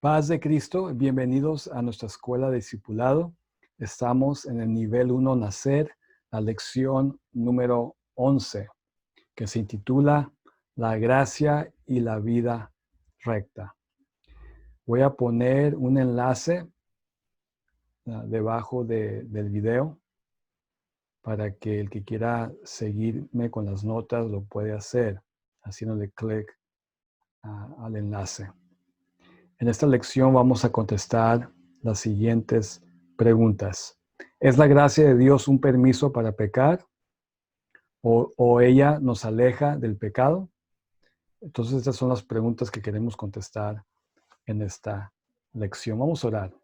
Paz de Cristo, bienvenidos a nuestra escuela de discipulado. Estamos en el nivel 1 Nacer, la lección número 11, que se intitula La gracia y la vida recta. Voy a poner un enlace debajo del video para que el que quiera seguirme con las notas lo puede hacer, haciéndole clic al enlace. En esta lección vamos a contestar las siguientes preguntas. ¿Es la gracia de Dios un permiso para pecar? ¿O ella nos aleja del pecado? Entonces, estas son las preguntas que queremos contestar en esta lección. Vamos a orar.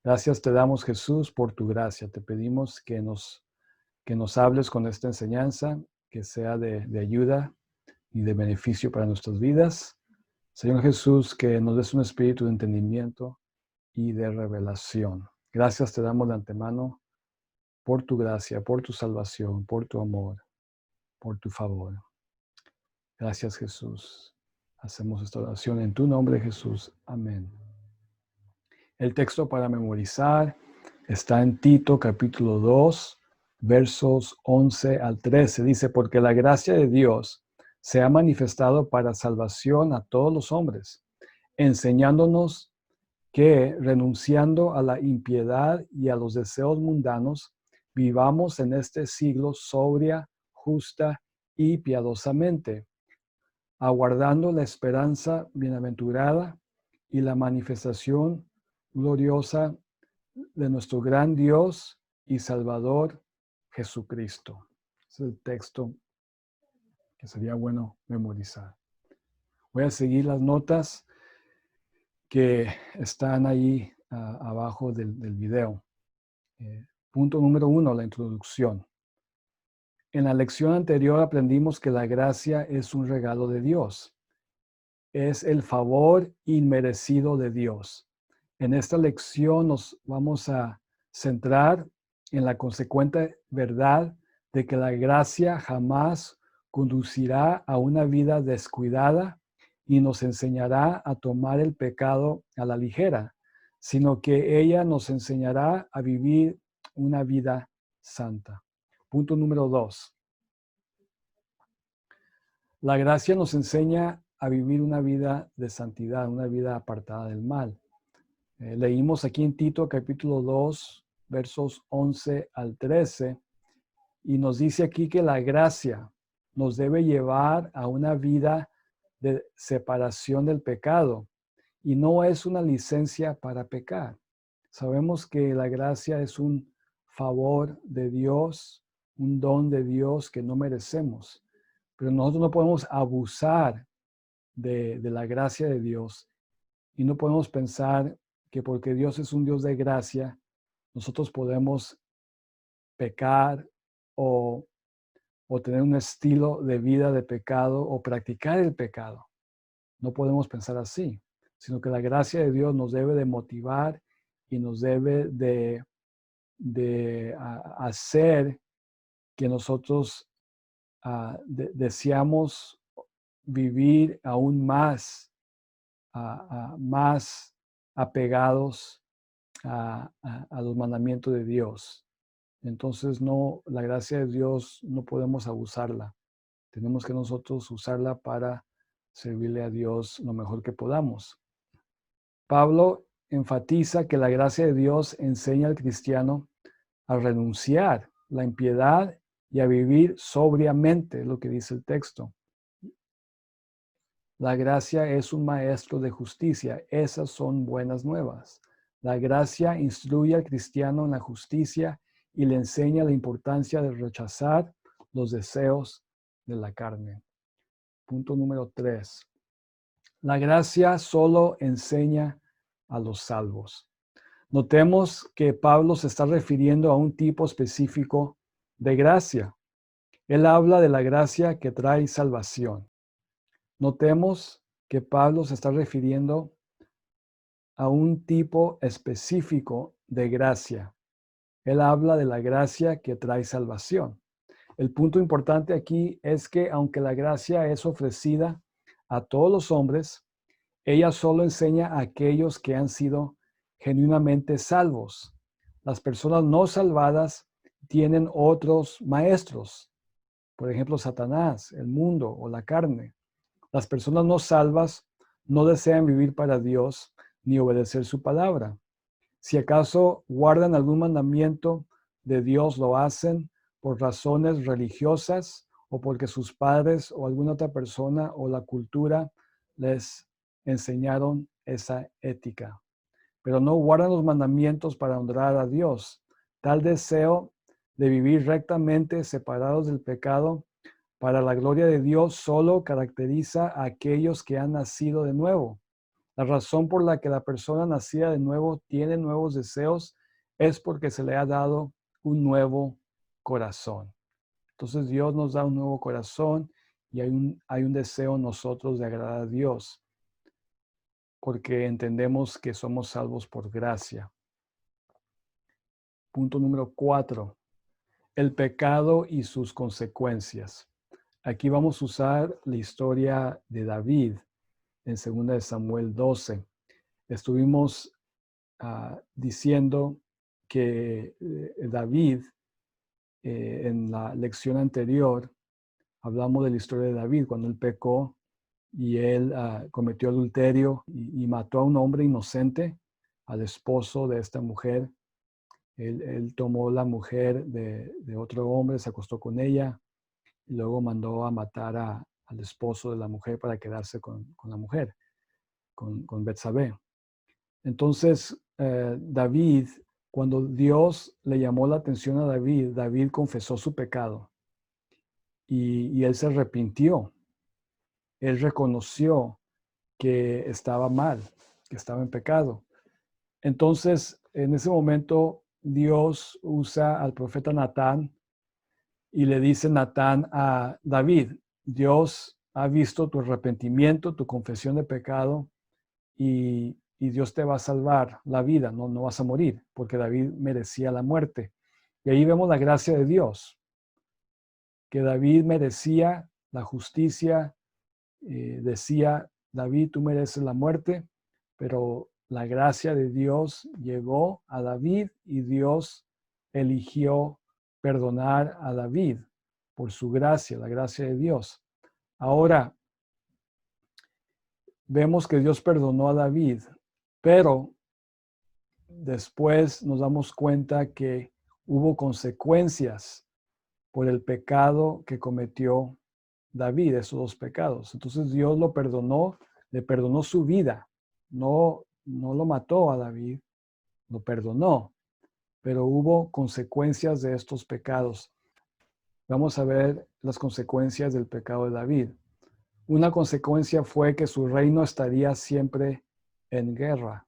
Gracias te damos, Jesús, por tu gracia. Te pedimos que nos hables con esta enseñanza, que sea de ayuda y de beneficio para nuestras vidas. Señor Jesús, que nos des un espíritu de entendimiento y de revelación. Gracias te damos de antemano por tu gracia, por tu salvación, por tu amor, por tu favor. Gracias, Jesús. Hacemos esta oración en tu nombre, Jesús. Amén. El texto para memorizar está en Tito capítulo 2, versos 11 al 13. Dice, porque la gracia de Dios se ha manifestado para salvación a todos los hombres, enseñándonos que, renunciando a la impiedad y a los deseos mundanos, vivamos en este siglo sobria, justa y piadosamente, aguardando la esperanza bienaventurada y la manifestación gloriosa de nuestro gran Dios y Salvador Jesucristo. Es el texto que sería bueno memorizar. Voy a seguir las notas que están ahí abajo del video. Punto número 1, la introducción. En la lección anterior aprendimos que la gracia es un regalo de Dios. Es el favor inmerecido de Dios. En esta lección nos vamos a centrar en la consecuente verdad de que la gracia jamás conducirá a una vida descuidada y nos enseñará a tomar el pecado a la ligera, sino que ella nos enseñará a vivir una vida santa. Punto número 2. La gracia nos enseña a vivir una vida de santidad, una vida apartada del mal. Leímos aquí en Tito capítulo 2, versos 11 al 13, y nos dice aquí que la gracia nos debe llevar a una vida de separación del pecado y no es una licencia para pecar. Sabemos que la gracia es un favor de Dios, un don de Dios que no merecemos, pero nosotros no podemos abusar de la gracia de Dios y no podemos pensar que porque Dios es un Dios de gracia, nosotros podemos pecar o tener un estilo de vida de pecado o practicar el pecado. No podemos pensar así, sino que la gracia de Dios nos debe de motivar y nos debe de hacer que nosotros deseamos vivir aún más, más apegados a los mandamientos de Dios. Entonces, la gracia de Dios no podemos abusarla. Tenemos que nosotros usarla para servirle a Dios lo mejor que podamos. Pablo enfatiza que la gracia de Dios enseña al cristiano a renunciar la impiedad y a vivir sobriamente, es lo que dice el texto. La gracia es un maestro de justicia. Esas son buenas nuevas. La gracia instruye al cristiano en la justicia y le enseña la importancia de rechazar los deseos de la carne. Punto número 3. La gracia solo enseña a los salvos. Notemos que Pablo se está refiriendo a un tipo específico de gracia. Él habla de la gracia que trae salvación. Notemos que Pablo se está refiriendo a un tipo específico de gracia. Él habla de la gracia que trae salvación. El punto importante aquí es que aunque la gracia es ofrecida a todos los hombres, Ella solo enseña a aquellos que han sido genuinamente salvos. Las personas no salvadas tienen otros maestros, por ejemplo, Satanás, el mundo o la carne. Las personas no salvas no desean vivir para Dios ni obedecer su palabra. Si acaso guardan algún mandamiento de Dios, lo hacen por razones religiosas o porque sus padres o alguna otra persona o la cultura les enseñaron esa ética. Pero no guardan los mandamientos para honrar a Dios. Tal deseo de vivir rectamente, separados del pecado, para la gloria de Dios, solo caracteriza a aquellos que han nacido de nuevo. La razón por la que la persona nacida de nuevo tiene nuevos deseos es porque se le ha dado un nuevo corazón. Entonces Dios nos da un nuevo corazón y hay un deseo en nosotros de agradar a Dios, porque entendemos que somos salvos por gracia. Punto número 4. El pecado y sus consecuencias. Aquí vamos a usar la historia de David en 2 Samuel 12. Estuvimos diciendo que David, en la lección anterior, hablamos de la historia de David cuando él pecó y él cometió adulterio y mató a un hombre inocente, al esposo de esta mujer. Él tomó la mujer de otro hombre, se acostó con ella y luego mandó a matar al esposo de la mujer para quedarse con la mujer, con Betsabé. Entonces, David, cuando Dios le llamó la atención a David, David confesó su pecado y él se arrepintió. Él reconoció que estaba mal, que estaba en pecado. Entonces, en ese momento, Dios usa al profeta Natán y le dice Natán a David: Dios ha visto tu arrepentimiento, tu confesión de pecado, y Dios te va a salvar la vida, no vas a morir, porque David merecía la muerte. Y ahí vemos la gracia de Dios, que David merecía la justicia. Decía, David, tú mereces la muerte, pero la gracia de Dios llegó a David y Dios eligió perdonar a David por su gracia, la gracia de Dios. Ahora, vemos que Dios perdonó a David, pero después nos damos cuenta que hubo consecuencias por el pecado que cometió David, esos dos pecados. Entonces Dios lo perdonó, le perdonó su vida. No lo mató a David, lo perdonó, pero hubo consecuencias de estos pecados. Vamos a ver las consecuencias del pecado de David. Una consecuencia fue que su reino estaría siempre en guerra.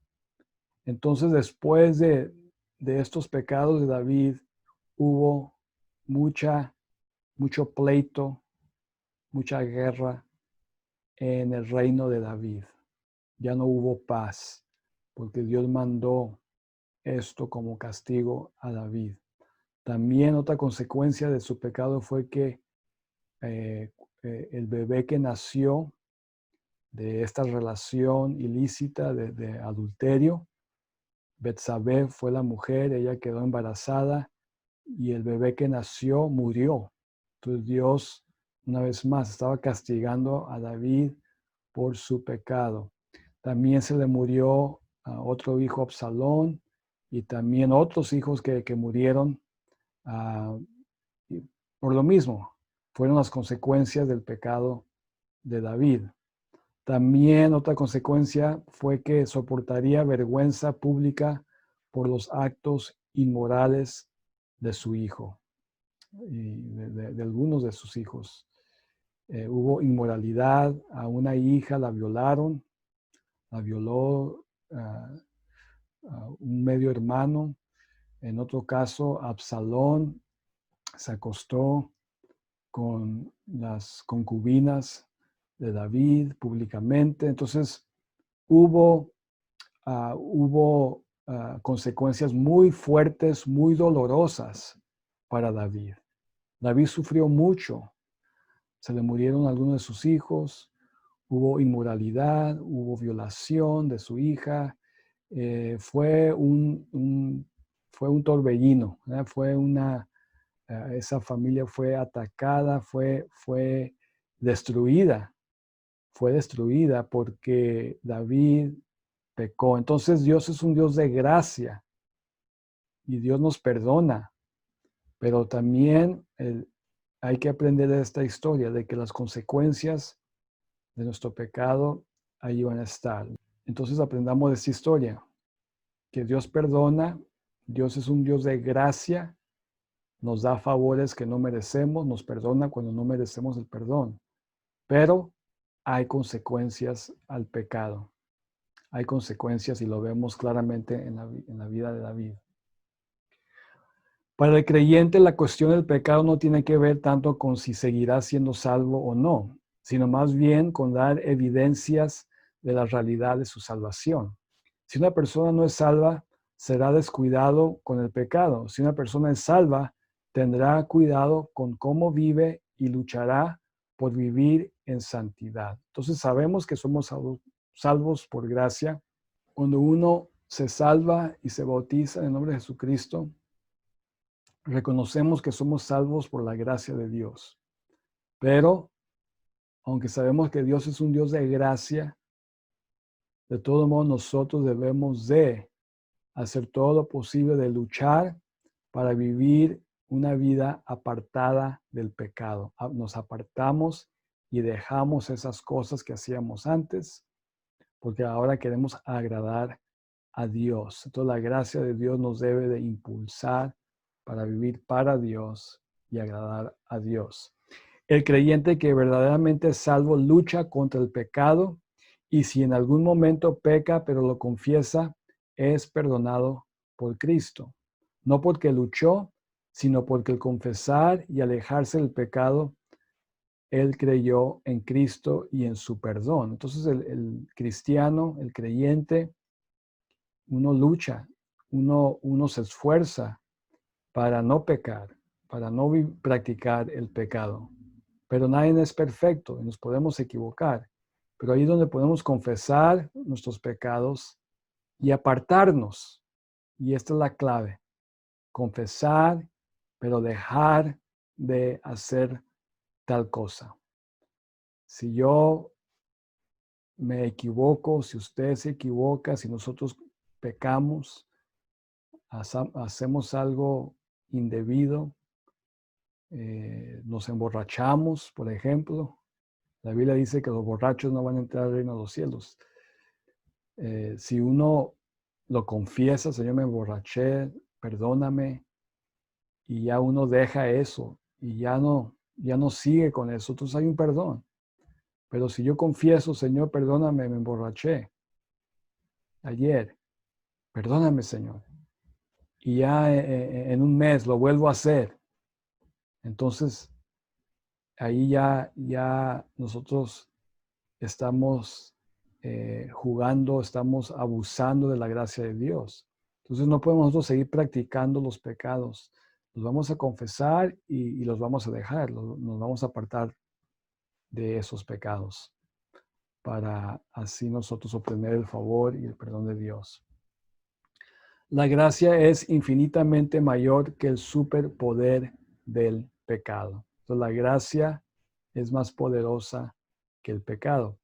Entonces, después de estos pecados de David, hubo mucho pleito, mucha guerra en el reino de David. Ya no hubo paz, porque Dios mandó esto como castigo a David. También otra consecuencia de su pecado fue que el bebé que nació de esta relación ilícita de adulterio, Betsabé fue la mujer, ella quedó embarazada y el bebé que nació murió. Entonces Dios, una vez más, estaba castigando a David por su pecado. También se le murió a otro hijo, Absalón, y también otros hijos que murieron por lo mismo. Fueron las consecuencias del pecado de David. También otra consecuencia fue que soportaría vergüenza pública por los actos inmorales de su hijo y de algunos de sus hijos. Hubo inmoralidad, a una hija la violó un medio hermano. En otro caso, Absalón se acostó con las concubinas de David públicamente. Entonces, hubo consecuencias muy fuertes, muy dolorosas para David. David sufrió mucho. Se le murieron algunos de sus hijos, hubo inmoralidad, hubo violación de su hija, fue fue un torbellino, ¿verdad? Esa familia fue atacada, destruida, fue destruida porque David pecó. Entonces Dios es un Dios de gracia y Dios nos perdona, pero también hay que aprender de esta historia, de que las consecuencias de nuestro pecado ahí van a estar. Entonces aprendamos de esta historia, que Dios perdona, Dios es un Dios de gracia, nos da favores que no merecemos, nos perdona cuando no merecemos el perdón, pero hay consecuencias al pecado. Hay consecuencias y lo vemos claramente en la vida de David. Para el creyente, la cuestión del pecado no tiene que ver tanto con si seguirá siendo salvo o no, sino más bien con dar evidencias de la realidad de su salvación. Si una persona no es salva, será descuidado con el pecado. Si una persona es salva, tendrá cuidado con cómo vive y luchará por vivir en santidad. Entonces sabemos que somos salvos por gracia. Cuando uno se salva y se bautiza en el nombre de Jesucristo, reconocemos que somos salvos por la gracia de Dios. Pero, aunque sabemos que Dios es un Dios de gracia, de todo modo nosotros debemos de hacer todo lo posible de luchar para vivir una vida apartada del pecado. Nos apartamos y dejamos esas cosas que hacíamos antes, porque ahora queremos agradar a Dios. Entonces la gracia de Dios nos debe de impulsar para vivir para Dios y agradar a Dios. El creyente que verdaderamente es salvo lucha contra el pecado y si en algún momento peca pero lo confiesa, es perdonado por Cristo. No porque luchó, sino porque al confesar y alejarse del pecado, él creyó en Cristo y en su perdón. Entonces el cristiano, el creyente, uno lucha, uno se esfuerza para no pecar, para no practicar el pecado. Pero nadie es perfecto y nos podemos equivocar. Pero ahí es donde podemos confesar nuestros pecados y apartarnos. Y esta es la clave. Confesar, pero dejar de hacer tal cosa. Si yo me equivoco, si usted se equivoca, si nosotros pecamos, hacemos algo indebido, nos emborrachamos, por ejemplo. La Biblia dice que los borrachos no van a entrar al reino de los cielos. Si uno lo confiesa, Señor, me emborraché, perdóname, y ya uno deja eso y ya no sigue con eso, entonces hay un perdón. Pero si yo confieso, Señor, perdóname, me emborraché ayer, perdóname, Señor, y ya en un mes lo vuelvo a hacer, entonces ahí ya nosotros estamos jugando, estamos abusando de la gracia de Dios. Entonces no podemos nosotros seguir practicando los pecados. Los vamos a confesar y los vamos a dejar, nos vamos a apartar de esos pecados para así nosotros obtener el favor y el perdón de Dios. La gracia es infinitamente mayor que el superpoder del pecado. Entonces la gracia es más poderosa que el pecado.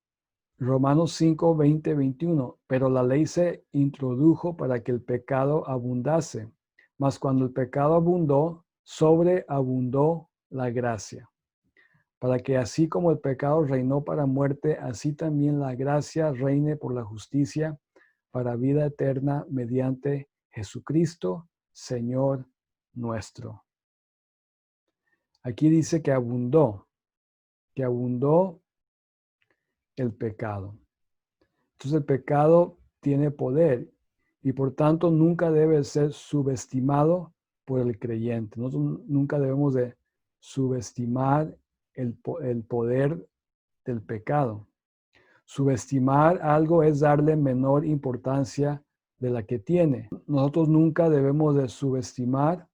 Romanos 5, 20, 21. Pero la ley se introdujo para que el pecado abundase. Mas cuando el pecado abundó, sobreabundó la gracia. Para que así como el pecado reinó para muerte, así también la gracia reine por la justicia para vida eterna mediante Jesucristo, Señor nuestro. Aquí dice que abundó el pecado. Entonces el pecado tiene poder y por tanto nunca debe ser subestimado por el creyente. Nosotros nunca debemos de subestimar el poder del pecado. Subestimar algo es darle menor importancia de la que tiene. Nosotros nunca debemos de subestimar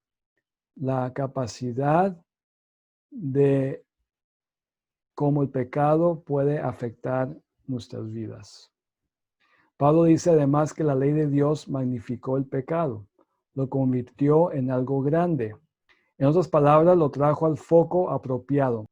la capacidad de cómo el pecado puede afectar nuestras vidas. Pablo dice además que la ley de Dios magnificó el pecado, lo convirtió en algo grande. En otras palabras, lo trajo al foco apropiado,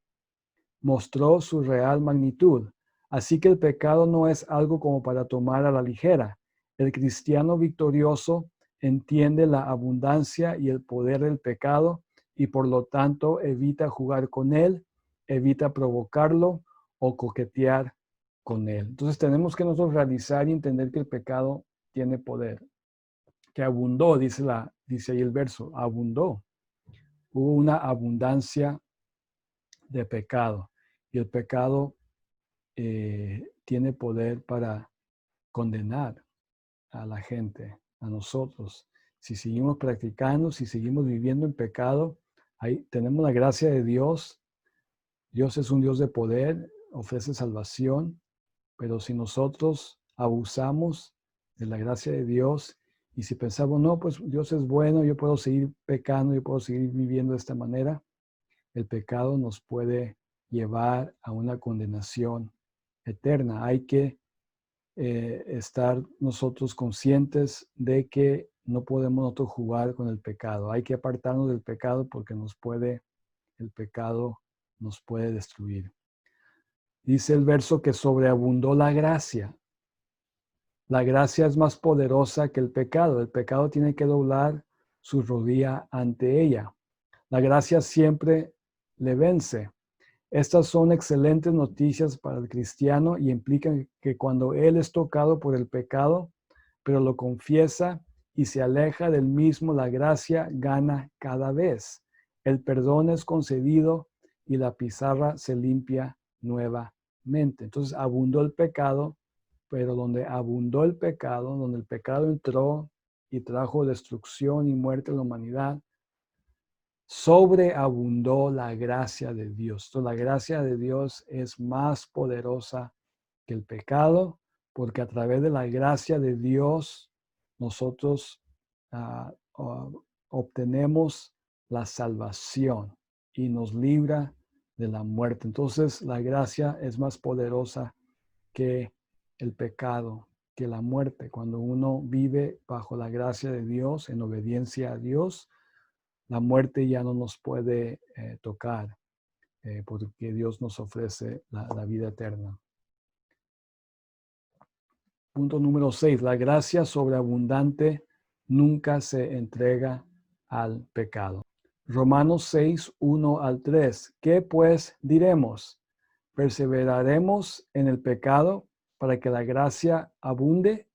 mostró su real magnitud. Así que el pecado no es algo como para tomar a la ligera. El cristiano victorioso entiende la abundancia y el poder del pecado y por lo tanto evita jugar con él, evita provocarlo o coquetear con él. Entonces tenemos que nosotros realizar y entender que el pecado tiene poder, que abundó, dice ahí el verso, abundó. Hubo una abundancia de pecado y el pecado tiene poder para condenar a la gente, a nosotros. Si seguimos practicando, si seguimos viviendo en pecado, ahí tenemos la gracia de Dios. Dios es un Dios de poder, ofrece salvación, pero si nosotros abusamos de la gracia de Dios y si pensamos, no, pues Dios es bueno, yo puedo seguir pecando, yo puedo seguir viviendo de esta manera, el pecado nos puede llevar a una condenación eterna. Hay que estar nosotros conscientes de que no podemos nosotros jugar con el pecado. Hay que apartarnos del pecado porque el pecado nos puede destruir. Dice el verso que sobreabundó la gracia. La gracia es más poderosa que el pecado. El pecado tiene que doblar su rodilla ante ella. La gracia siempre le vence. Estas son excelentes noticias para el cristiano y implican que cuando él es tocado por el pecado, pero lo confiesa y se aleja del mismo, la gracia gana cada vez. El perdón es concedido y la pizarra se limpia nuevamente. Entonces abundó el pecado, pero donde abundó el pecado, donde el pecado entró y trajo destrucción y muerte a la humanidad, sobreabundó la gracia de Dios. Entonces, la gracia de Dios es más poderosa que el pecado, porque a través de la gracia de Dios nosotros obtenemos la salvación y nos libra de la muerte. Entonces, la gracia es más poderosa que el pecado, que la muerte. Cuando uno vive bajo la gracia de Dios, en obediencia a Dios, la muerte ya no nos puede tocar porque Dios nos ofrece la vida eterna. Punto número 6. La gracia sobreabundante nunca se entrega al pecado. Romanos 6, 1 al 3. ¿Qué pues diremos? ¿Perseveraremos en el pecado para que la gracia abunde?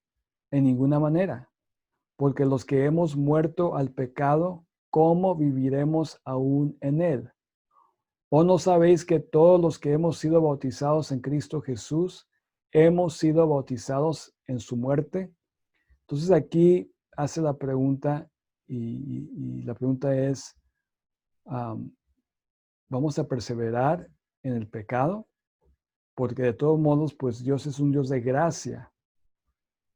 En ninguna manera. Porque los que hemos muerto al pecado, ¿cómo viviremos aún en él? ¿O no sabéis que todos los que hemos sido bautizados en Cristo Jesús, hemos sido bautizados en su muerte? Entonces aquí hace la pregunta y la pregunta es, ¿vamos a perseverar en el pecado? Porque de todos modos, pues Dios es un Dios de gracia.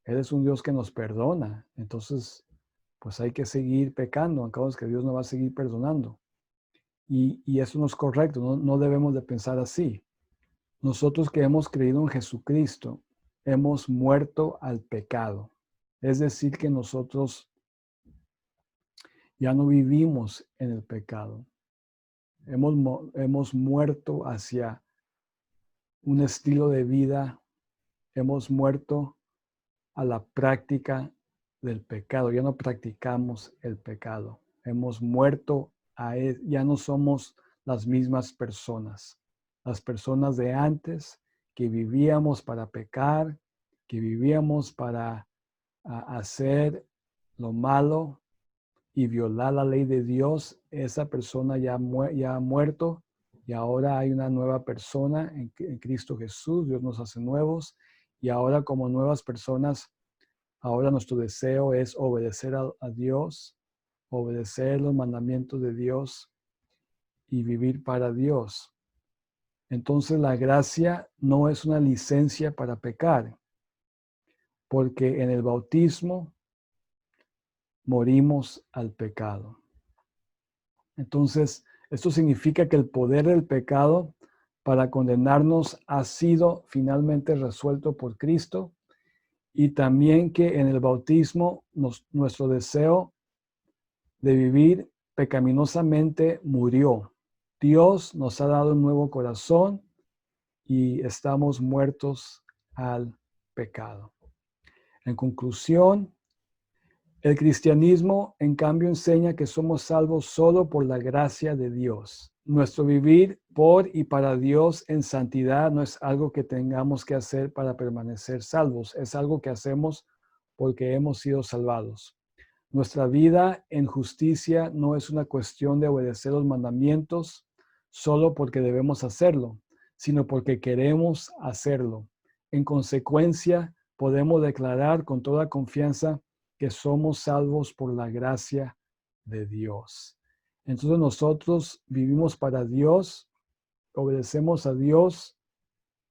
Él es un Dios que nos perdona. Entonces, pues hay que seguir pecando, aunque que Dios nos va a seguir perdonando. Y eso no es correcto, no debemos de pensar así. Nosotros que hemos creído en Jesucristo, hemos muerto al pecado. Es decir, que nosotros ya no vivimos en el pecado. Hemos muerto hacia un estilo de vida, hemos muerto a la práctica del pecado. Ya no practicamos el pecado. Hemos muerto a él. Ya no somos las mismas personas. Las personas de antes que vivíamos para pecar, que vivíamos para hacer lo malo y violar la ley de Dios, esa persona ya ha muerto y ahora hay una nueva persona en Cristo Jesús. Dios nos hace nuevos y ahora como nuevas personas, ahora nuestro deseo es obedecer a Dios, obedecer los mandamientos de Dios y vivir para Dios. Entonces la gracia no es una licencia para pecar, porque en el bautismo morimos al pecado. Entonces, esto significa que el poder del pecado para condenarnos ha sido finalmente resuelto por Cristo, y también que en el bautismo nuestro deseo de vivir pecaminosamente murió. Dios nos ha dado un nuevo corazón y estamos muertos al pecado. En conclusión, el cristianismo, en cambio, enseña que somos salvos solo por la gracia de Dios. Nuestro vivir por y para Dios en santidad no es algo que tengamos que hacer para permanecer salvos, es algo que hacemos porque hemos sido salvados. Nuestra vida en justicia no es una cuestión de obedecer los mandamientos solo porque debemos hacerlo, sino porque queremos hacerlo. En consecuencia, podemos declarar con toda confianza que somos salvos por la gracia de Dios. Entonces nosotros vivimos para Dios, obedecemos a Dios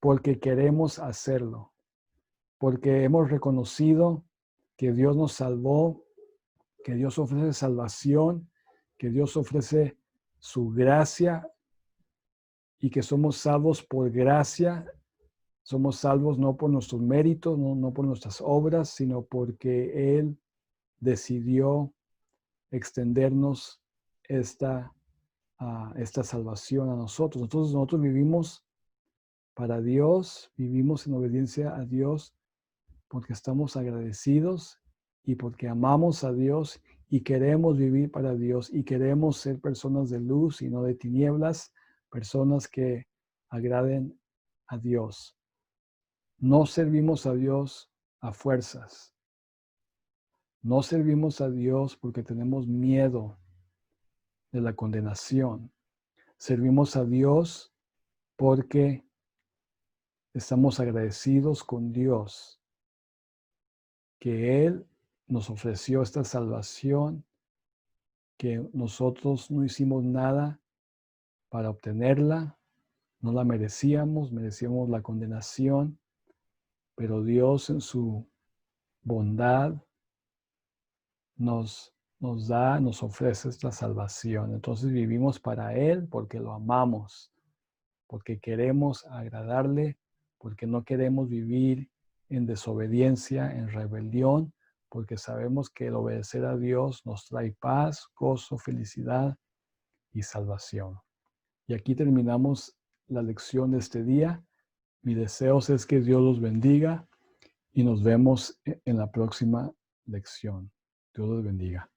porque queremos hacerlo, porque hemos reconocido que Dios nos salvó, que Dios ofrece salvación, que Dios ofrece su gracia y que somos salvos por gracia. Somos salvos no por nuestros méritos, no por nuestras obras, sino porque Él decidió extendernos esta salvación a nosotros. Entonces nosotros vivimos para Dios, vivimos en obediencia a Dios porque estamos agradecidos y porque amamos a Dios y queremos vivir para Dios y queremos ser personas de luz y no de tinieblas, personas que agraden a Dios. No servimos a Dios a fuerzas. No servimos a Dios porque tenemos miedo de la condenación. Servimos a Dios porque estamos agradecidos con Dios, que Él nos ofreció esta salvación, que nosotros no hicimos nada para obtenerla, no la merecíamos la condenación, pero Dios en su bondad nos ofrece esta salvación. Entonces vivimos para Él porque lo amamos, porque queremos agradarle, porque no queremos vivir en desobediencia, en rebelión, porque sabemos que el obedecer a Dios nos trae paz, gozo, felicidad y salvación. Y aquí terminamos la lección de este día. Mi deseo es que Dios los bendiga y nos vemos en la próxima lección. Dios los bendiga.